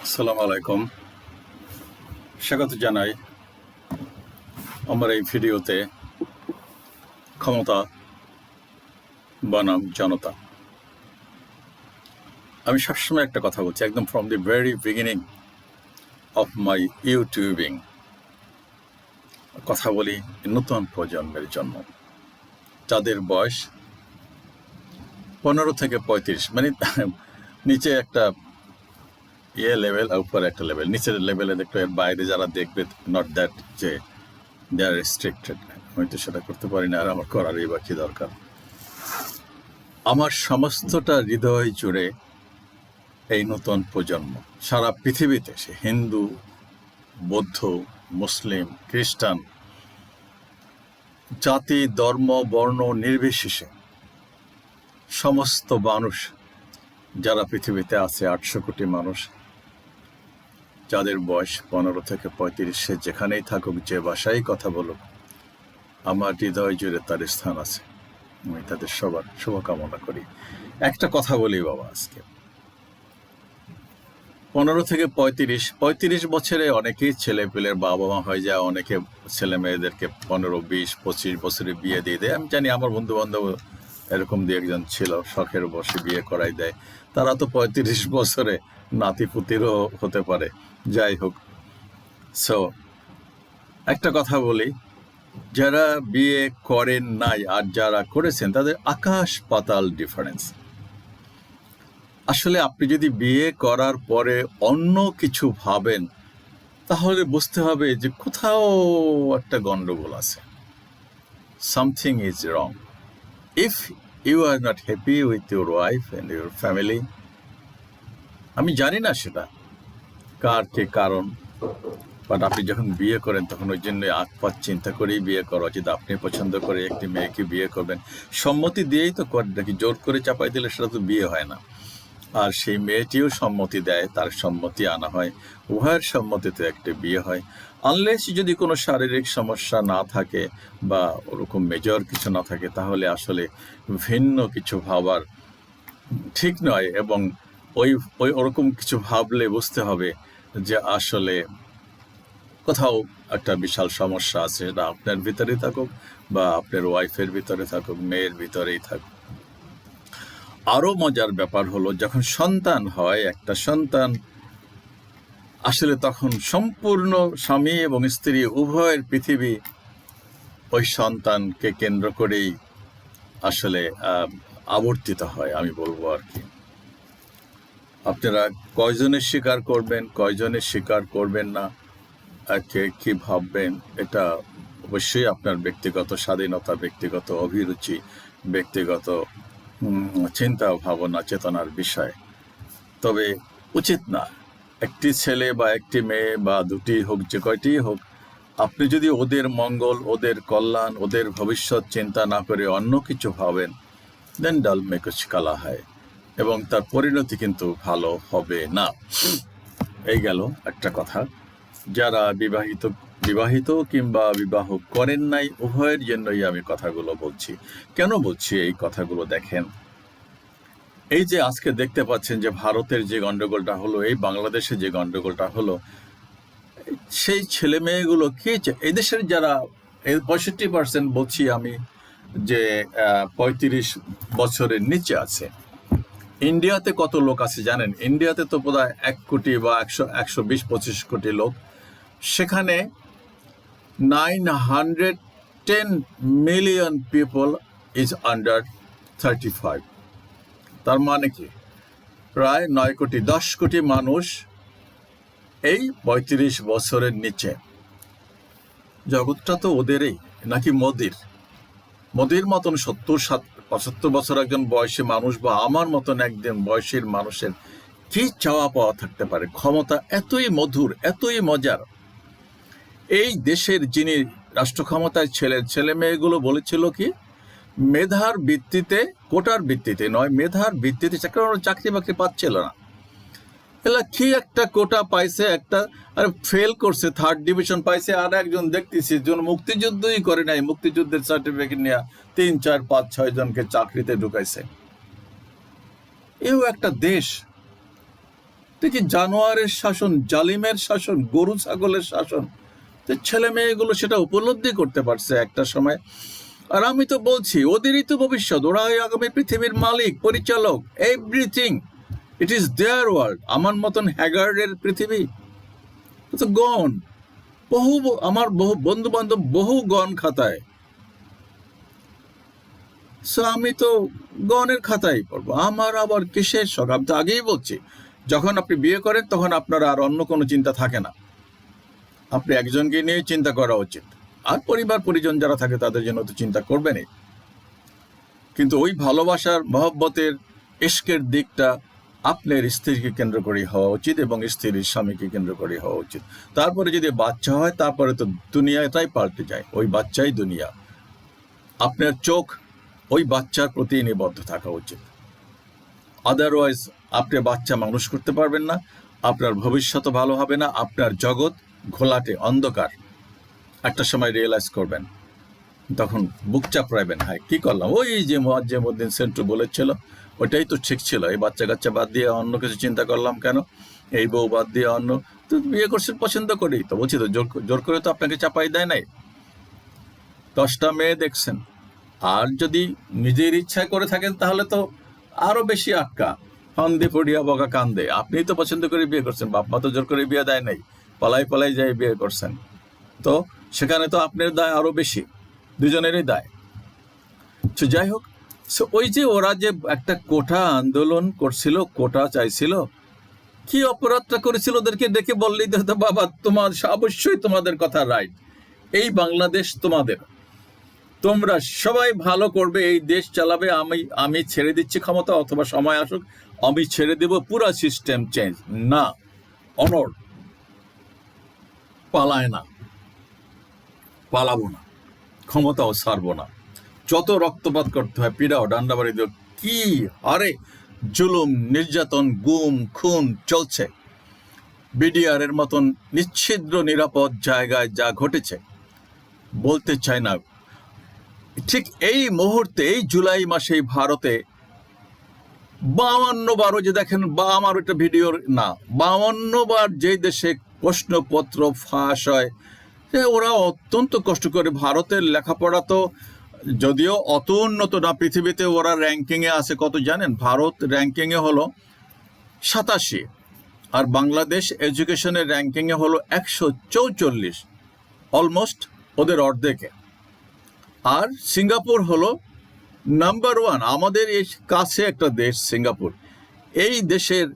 আসসালামু আলাইকুম। স্বাগত জানাই আমার এই ভিডিওতে। ক্ষমতা বনাম জনতা। আমি সবসময় একটা কথা বলছি, একদম from the very beginning of my YouTubing. কথা বলি নতুন প্রজন্মের জন্য, যাদের বয়স 15 থেকে 35, মানে নিচে একটা লেভেল, উপরে একটা লেভেল। নিচের লেভেলে দেখবে, এর বাইরে যারা দেখবে, নট দ্যাট যে দে আর রেস্ট্রিক্টেড। আমি তো সেটা করতে পারি না, আর আমার করারই বা কি দরকার। আমার সমস্তটা হৃদয় জুড়ে এই নতুন প্রজন্ম, সারা পৃথিবীতে, সে হিন্দু, বৌদ্ধ, মুসলিম, খ্রিস্টান, জাতি, ধর্ম, বর্ণ নির্বিশেষে সমস্ত মানুষ যারা পৃথিবীতে আছে, 800 কোটি মানুষ, যাদের বয়স 15 থেকে 35, সে যেখানেই থাকুক, যে ভাষায় কথা বলুক, আমার হৃদয় জুড়ে তার স্থান আছে। আমি তাদের সবার শুভকামনা করি। একটা কথা বলি বাবা, আজকে 15 থেকে 35 বছরে অনেকেই ছেলে পেলের বাবা মা হয়ে যায়। অনেকে ছেলে মেয়েদেরকে 15, 20, 25 বছরে বিয়ে দিয়ে দেয়। আমি জানি, আমার বন্ধু বান্ধব এরকম দিয়ে একজন ছিল, শখের বসে বিয়ে করাই দেয়। তারা তো 35 বছরে নাতি পুতিরও হতে পারে। যাই হোক, সো একটা কথা বলি, যারা বিয়ে করেন নাই আর যারা করেছেন, তাদের আকাশ পাতাল ডিফারেন্স। আসলে আপনি যদি বিয়ে করার পরে অন্য কিছু ভাবেন, তাহলে বুঝতে হবে যে কোথাও একটা গন্ডগোল আছে। Something is wrong. If you are not happy with your wife and your family, আমি জানি না সেটা কার কে কারণ, বাট আপনি যখন বিয়ে করেন তখন ওই জন্য আগ-পাগ চিন্তা করেই বিয়ে করা উচিত। আপনি পছন্দ করে একটি মেয়েকে বিয়ে করবেন, সম্মতি দিয়েই তো করেন নাকি। জোর করে চাপাই দিলে সেটা তো বিয়ে হয় না। আর সেই মেয়েটিও সম্মতি দেয়, তার সম্মতি আনা হয়, উভয়ের সম্মতিতে একটা বিয়ে হয়। আনলেস যদি কোনো শারীরিক সমস্যা না থাকে বা ওরকম মেজর কিছু না থাকে, তাহলে আসলে ভিন্ন কিছু ভাবার ঠিক নয়। এবং ওই ওই ওরকম কিছু ভাবলে বুঝতে হবে যে আসলে কোথাও একটা বিশাল সমস্যা আছে। সেটা আপনার ভিতরেই থাকুক বা আপনার ওয়াইফের ভিতরে থাকুক, মেয়ের ভিতরেই থাকুক। আরো মজার ব্যাপার হলো, যখন সন্তান হয়, একটা সন্তান আসলে তখন সম্পূর্ণ স্বামী এবং স্ত্রী উভয়ের পৃথিবী ওই সন্তানকে কেন্দ্র করেই আসলে আবর্তিত হয়, আমি বলবো আর কি। আপনারা কয়জনের স্বীকার করবেন, কয়জনের স্বীকার করবেন না, কে কি ভাববেন, এটা অবশ্যই আপনার ব্যক্তিগত স্বাধীনতা, ব্যক্তিগত অভিরুচি, ব্যক্তিগত চিন্তা ভাবনা চেতনার বিষয়। তবে উচিত না একটি ছেলে বা একটি মেয়ে বা দুটি হোক, যে কয়টি হোক, আপনি যদি ওদের মঙ্গল, ওদের কল্যাণ, ওদের ভবিষ্যৎ চিন্তা না করে অন্য কিছু ভাবেন, দেন ডাল মে কুছ কালা হয়, এবং তার পরিণতি কিন্তু ভালো হবে না। এই গেল একটা কথা। যারা বিবাহিত কিংবা বিবাহ করেন নাই, উভয়ের জন্যই আমি কথাগুলো বলছি। কেন বলছি এই কথাগুলো? দেখেন, এই যে আজকে দেখতে পাচ্ছেন যে ভারতের যে গন্ডগোলটা হলো, এই বাংলাদেশে যে গন্ডগোলটা হলো, সেই ছেলে মেয়েগুলো কি, এই দেশের যারা 65% বলছি আমি, যে 35 বছরের নিচে আছে। ইন্ডিয়াতে কত লোক আছে জানেন? ইন্ডিয়াতে তো বোধহয় 1 কোটি বা 120-125 কোটি লোক। সেখানে 910 মিলিয়ন পিপল ইজ আন্ডার 35। তার মানে কি, প্রায় 9 কোটি 10 কোটি মানুষ এই 35 বছরের নিচে। জগৎটা তো ওদেরই, নাকি মোদির মতন 70-75 বছর একজন বয়সী মানুষ, বা আমার মতন একজন বয়সীর মানুষের কি চাওয়া পাওয়া থাকতে পারে? ক্ষমতা এতই মধুর, এতই মজার। এই দেশের যিনি রাষ্ট্র ক্ষমতায় ছিলেন, ছেলে মেয়েগুলো বলেছিল কি, মেধার ভিত্তিতে, কোটার ভিত্তিতে নয়, মেধার ভিত্তিতে চাকরি বাকরি পাচ্ছিল না। এলা কি একটা কোটা পাইছে, একটা আর ফেল করছে, 3rd ডিভিশন পাইছে। আর একজন দেখতেছি জন মুক্তিযুদ্ধই করে নাই, মুক্তিযুদ্ধের সার্টিফিকেট নিয়ে 3, 4, 5, 6 জনকে চাকরিতে ঢুকাইছে। এও একটা দেশ? তো কি জানোয়ারের শাসন, জালিমের শাসন, গরু ছাগলের শাসন, তো ছেলে মেয়েগুলো সেটা উপলব্ধি করতে পারছে একটা সময়। আর আমি তো বলছি ওদেরই তো ভবিষ্যৎ, ওরাই আগামী পৃথিবীর মালিক, পরিচালক, everything. It is there world. আমার মতন হ্যাগার্ডের পৃথিবী তো গণ, আমার বহু বন্ধু বান্ধব বহু গণ খাতায়। সো আমি তো গণের খাতায় পড়বো। আমার আবার কিসের শখ? আমি তো আগেই বলছি, যখন আপনি বিয়ে করেন তখন আপনার আর অন্য কোনো চিন্তা থাকে না, আপনি একজনকে নিয়ে চিন্তা করা উচিত। আর পরিবার পরিজন যারা থাকে তাদের জন্য তো চিন্তা করবেনই, কিন্তু ওই ভালোবাসার মহব্বতের ইশকের দিকটা আপনার স্ত্রীকে কেন্দ্র করে হওয়া উচিত এবং স্ত্রীর স্বামীকে কেন্দ্র করে হওয়া উচিত। তারপরে যদি বাচ্চা হয় তারপরে তো দুনিয়াটাই পাল্টে যায়, ওই বাচ্চাই দুনিয়া। আপনার চোখ ওই বাচ্চার প্রতি নিবদ্ধ থাকা উচিত। আদারওয়াইজ আপনি বাচ্চা মানুষ করতে পারবেন না, আপনার ভবিষ্যৎ ভালো হবে না, আপনার জগৎ ঘোলাটে অন্ধকার। একটা সময় রিয়েলাইজ করবেন, তখন বুক চাপড়াইবেন, হায় কি করলাম। ওই যে মুয়াজ্জেমউদ্দিন সেন্টু বলেছিল, ওইটাই তো ঠিক ছিল। এই বাচ্চা কাচ্চা বাদ দিয়ে অন্য কিছু চিন্তা করলাম কেন, এই বউ বাদ দিয়ে অন্য, তো বিয়ে করছেন পছন্দ করেই তো। বলছি তো জোর করে তো আপনাকে চাপাই দেয় নাই। 10টা মেয়ে দেখছেন, আর যদি নিজের ইচ্ছায় করে থাকেন তাহলে তো আরো বেশি আটকা। ফান্দে পড়িয়া বকা কান্দে। আপনি তো পছন্দ করে বিয়ে করছেন, বাপ মা তো জোর করে বিয়ে দেয় নাই, পালাই পালাই যাই বিয়ে করছেন। তো সেখানে তো আপনার দায় আরো বেশি, দুজনেরই দায়। তো যাই হোক, ওই যে ওরা যে একটা কোটা আন্দোলন করছিল, কোটা চাইছিল, কি অপরাধটা করেছিল ওদেরকে ডেকে বললেই তো বাবা তোমার অবশ্যই তোমাদের কথা রাইট, এই বাংলাদেশ তোমাদের, তোমরা সবাই ভালো করবে, এই দেশ চালাবে, আমি ছেড়ে দিচ্ছি ক্ষমতা, অথবা সময় আসুক আমি ছেড়ে দেব, পুরা সিস্টেম চেঞ্জ। না, অনড়, পালায় না, পালাবো না, ক্ষমতাও ছাড়বো না। যত রক্তপাত করতে হয় পিড়াও, ডান্ডাবাড়ি দিও, কি হারে জুলুম নির্যাতন গুম খুন চলছে। বিডিআর এর মতন নিচ্ছিদ্র নিরাপদ জায়গায় যা ঘটেছে বলতে চাই না। ঠিক এই মুহূর্তে, এই জুলাই মাসে ভারতে 52 বারও যে দেখেন, বা আমার একটা ভিডিওর না, 52 বার যে দেশে প্রশ্নপত্র ফাঁস হয়, ওরা অত্যন্ত কষ্ট করে। ভারতের লেখাপড়া তো যদিও অত উন্নত না পৃথিবীতে, ওরা র্যাঙ্কিংয়ে আছে কত জানেন? ভারত র্যাঙ্কিংয়ে হলো 87, আর বাংলাদেশ এডুকেশনের র্যাঙ্কিংয়ে হলো 144, অলমোস্ট ওদের অর্ধেকে। আর সিঙ্গাপুর হলো নাম্বার 1। আমাদের এই কাছে একটা দেশ সিঙ্গাপুর, এই দেশের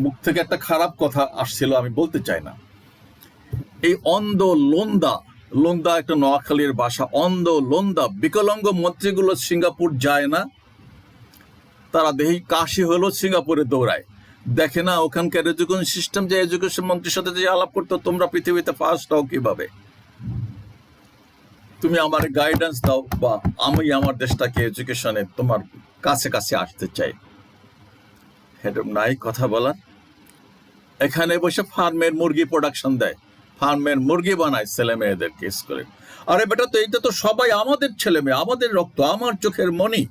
মুখ থেকে একটা খারাপ কথা আসছিল, আমি বলতে চাই না। এই অন্ধ লোন্দা একটা নোয়াখালীর ভাষা, অন্ধ লোন্দা বিকলাঙ্গ মন্ত্রীগুলো সিঙ্গাপুর যায় না, তারা দেখি কাশি হলো সিঙ্গাপুরে দৌড়ায়, দেখে না ওখানকার এডুকেশন সিস্টেম, যে এডুকেশন মন্ত্রীর সাথে যে আলাপ করতো, তোমরা পৃথিবীতে ফার্স্ট হও কিভাবে, তুমি আমার গাইডেন্স দাও, বা আমি আমার দেশটাকে এডুকেশনে তোমার কাছে কাছে আসতে চাই। এরকম নাই কথা বলার। এখানে বসে ফার্মের মুরগি প্রোডাকশন দেয়, ফার্মের মুরগি বানায় ছেলে মেয়েদেরকে স্কুলে। আরে বেটা, তো এইটা তো সবাই আমাদের ছেলে মেয়ে, আমাদের রক্ত, আমার চোখের মনি,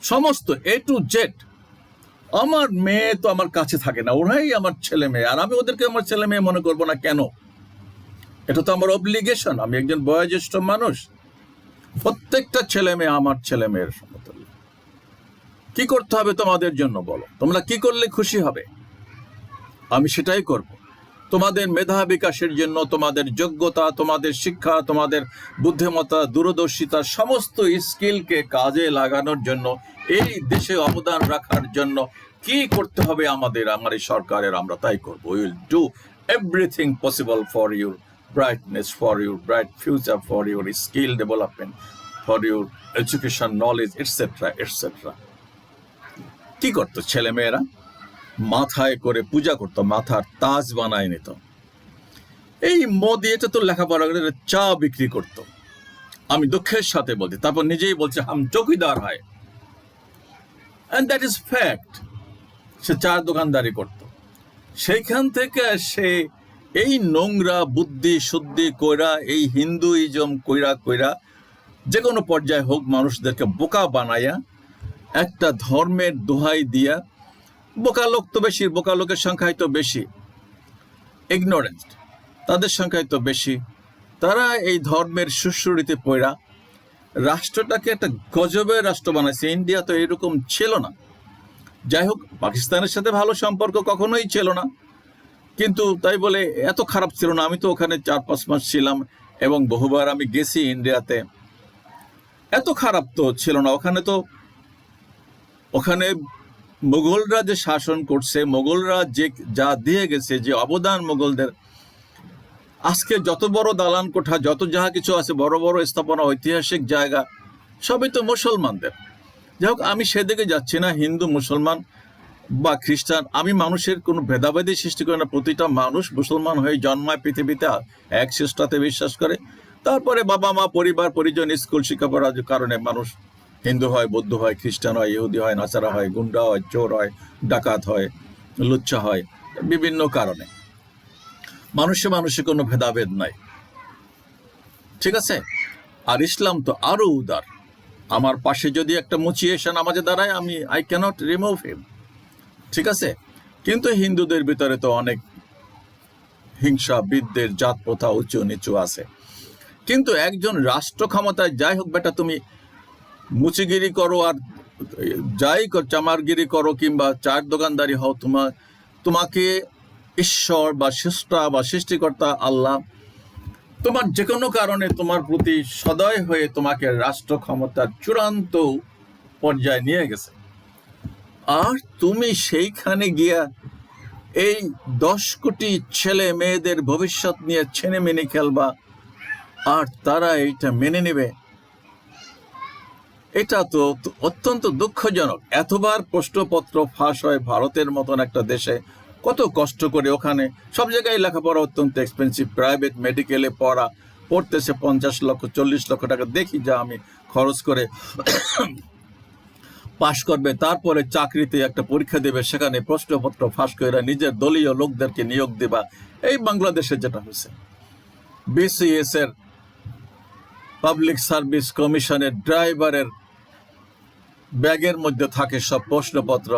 সমস্ত A to Z। আমার মেয়ে তো আমার কাছে থাকে না, ওরাই আমার ছেলে মেয়ে, আর আমি ওদেরকে আমার ছেলে মেয়ে মনে করবো না কেন? এটা তো আমার অব্লিগেশন, আমি একজন বয়োজ্যেষ্ঠ মানুষ। প্রত্যেকটা ছেলে মেয়ে আমার ছেলে মেয়ের সমতুল্য। কি করতে হবে তোমাদের জন্য বলো, তোমরা কি করলে খুশি হবে, আমি সেটাই করব। তোমাদের মেধা বিকাশের জন্য, তোমাদের যোগ্যতা, তোমাদের শিক্ষা, তোমাদের বুদ্ধিমত্তা, দূরদর্শিতা, সমস্ত স্কিলকে কাজে লাগানোর জন্য, এই দেশে অবদান রাখার জন্য কি করতে হবে আমাদের, আমার এই সরকারের, আমরা তাই করব। We will do everything possible for your brightness, for your bright future, for your skill development, for your education, knowledge, etc. etc. কি করতো ছেলে মেয়েরা? মাথায় করে পূজা করতো, মাথার তাজ বানায় নিত। এই মোদি এটা তো লেখাপড়া করে চা বিক্রি করতো, আমি দুঃখের সাথে বলছি। তারপর নিজেই বলছে হাম চৌকিদার হয়, and that is fact। সে চার দোকানদারি করত। সেইখান থেকে সে এই নোংরা বুদ্ধি শুদ্ধি কইরা, এই হিন্দুইজম কইরা যে কোনো পর্যায়ে হোক মানুষদেরকে বোকা বানাইয়া, একটা ধর্মের দোহাই দিয়া বোকা লোক তো বেশি, বোকা লোকের সংখ্যাই তো বেশি, ইগনোরেন্স তাদের সংখ্যাই তো বেশি। তারা এই ধর্মের সুশ্রুতিতে পড়া রাষ্ট্রটাকে একটা গজবের রাষ্ট্র বানাইছে। ইন্ডিয়া তো এরকম ছিল না। যাই হোক, পাকিস্তানের সাথে ভালো সম্পর্ক কখনোই ছিল না, কিন্তু তাই বলে এত খারাপ ছিল না। আমি তো ওখানে 4-5 মাস ছিলাম এবং বহুবার আমি গেছি ইন্ডিয়াতে। এত খারাপ তো ছিল না ওখানে মুঘলরা যে শাসন করছে, মুঘলরা যে যা দিয়ে গেছে, যে অবদান মুঘলদের, আজকে যত বড় দালান কোঠা, যত যাহা কিছু আছে, বড় বড় স্থাপনা, ঐতিহাসিক জায়গা, সবই তো মুসলমানদের। যাই হোক, আমি সেদিকে যাচ্ছি না, হিন্দু মুসলমান বা খ্রিস্টান, আমি মানুষের কোনো ভেদাভেদই সৃষ্টি করি না। প্রতিটা মানুষ মুসলমান হয়ে জন্মায় পৃথিবীতে, এক শ্রেষ্ঠতে বিশ্বাস করে। তারপরে বাবা মা, পরিবার পরিজন, স্কুল শিক্ষা পড়ার কারণে মানুষ হিন্দু হয়, বৌদ্ধ হয়, খ্রিস্টান হয়, ইহুদি হয়, নাচারা হয়, গুন্ডা হয়, চোর হয়, ডাকাত হয়, লুচ্চা হয়, বিভিন্ন কারণে। মানুষে মানুষে কোনো ভেদাভেদ নাই, ঠিক আছে? আর ইসলাম তো আরো উদার। আমার পাশে যদি একটা মুচি এসে নামাজে দাঁড়ায়, আই ক্যানট রিমুভ হিম, ঠিক আছে? কিন্তু হিন্দুদের ভিতরে তো অনেক হিংসা, বিদ্বেষ, জাত প্রথা, উঁচু নিচু আছে। কিন্তু একজন রাষ্ট্র ক্ষমতায়, যাই হোক বেটা, তুমি মুচিগিরি করো আর যাই চামারগিরি করো কিংবা চায়ের দোকানদারি হও, তোমাকে ঈশ্বর বা স্রষ্টা বা সৃষ্টিকর্তা আল্লাহ তোমার যে কোনো কারণে তোমার প্রতি সদয় হয়ে তোমাকে রাষ্ট্র ক্ষমতার চূড়ান্ত পর্যায়ে নিয়ে গেছে। আর তুমি সেইখানে গিয়া এই 10 কোটি ছেলে মেয়েদের ভবিষ্যৎ নিয়ে ছেনেমেনে খেলবা, আর তারা এইটা মেনে নেবে? এটা তো অত্যন্ত দুঃখজনক। এতবার প্রশ্নপত্র ফাঁস হয় ভারতের মতন একটা দেশে, কত কষ্ট করে। ওখানে সব জায়গায় লেখাপড়া অত্যন্ত এক্সপেন্সিভ, প্রাইভেট মেডিকেলে পড়তেছে 50 লক্ষ 40 লক্ষ টাকা দেখি যা আমি খরচ করে পাশ করবে, তারপরে চাকরিতে একটা পরীক্ষা দেবে, সেখানে প্রশ্নপত্র ফাঁস করে নিজের দলীয় লোকদেরকে নিয়োগ দেবা। এই বাংলাদেশে যেটা হয়েছে, বিসিএস এর, পাবলিক সার্ভিস কমিশনের ড্রাইভারের ব্যাগের মধ্যে থাকে সব প্রশ্নপত্র,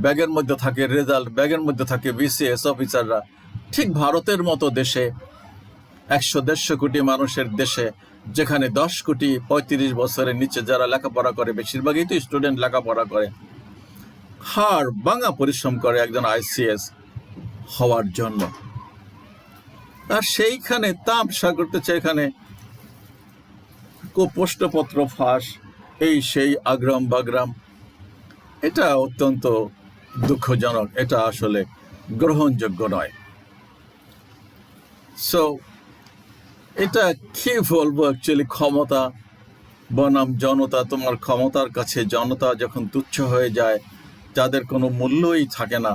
ব্যাগের মধ্যে থাকে রেজাল্ট, ব্যাগের মধ্যে থাকে বিসিএস অফিসাররা। ঠিক ভারতের মতো দেশে, 100-150 কোটি মানুষের দেশে, যেখানে 10 কোটি 35 বছরের নিচে যারা লেখাপড়া করে, বেশিরভাগই তো স্টুডেন্ট লেখাপড়া করে, হাড় ভাঙা পরিশ্রম করে একজন আইসিএস হওয়ার জন্য। আর সেইখানে তামসা করতেছে, এখানে প্রশ্নপত্র ফাঁস, এই সেই আগ্রাম বাগ্রাম। এটা অত্যন্ত দুঃখজনক, এটা আসলে গ্রহণযোগ্য নয়। সো এটা কি বলবো, অ্যাকচুয়ালি ক্ষমতা বনাম জনতা, তোমার ক্ষমতার কাছে জনতা যখন তুচ্ছ হয়ে যায়, যাদের কোনো মূল্যই থাকে না,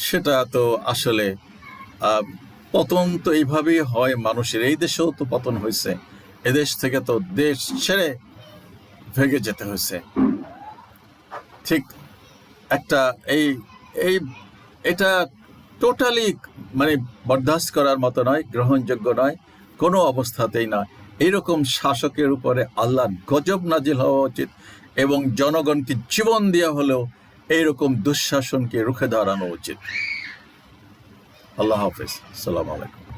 সেটা তো আসলে পতন তো এইভাবেই হয় মানুষের। এই দেশেও তো পতন হয়েছে, এদেশ থেকে তো দেশ ছেড়ে ভেগে যেতে হয়েছে। ঠিক একটা এটা টোটালি বরদাস্ত করার মতো নয়, গ্রহণযোগ্য নয় কোনো অবস্থাতেই না। এইরকম শাসকের উপরে আল্লাহর গজব নাজিল হওয়া উচিত এবং জনগণকে জীবন দেওয়া হলেও এইরকম দুঃশাসনকে রুখে দাঁড়ানো উচিত। আল্লাহ হাফেজ, আসসালামু আলাইকুম।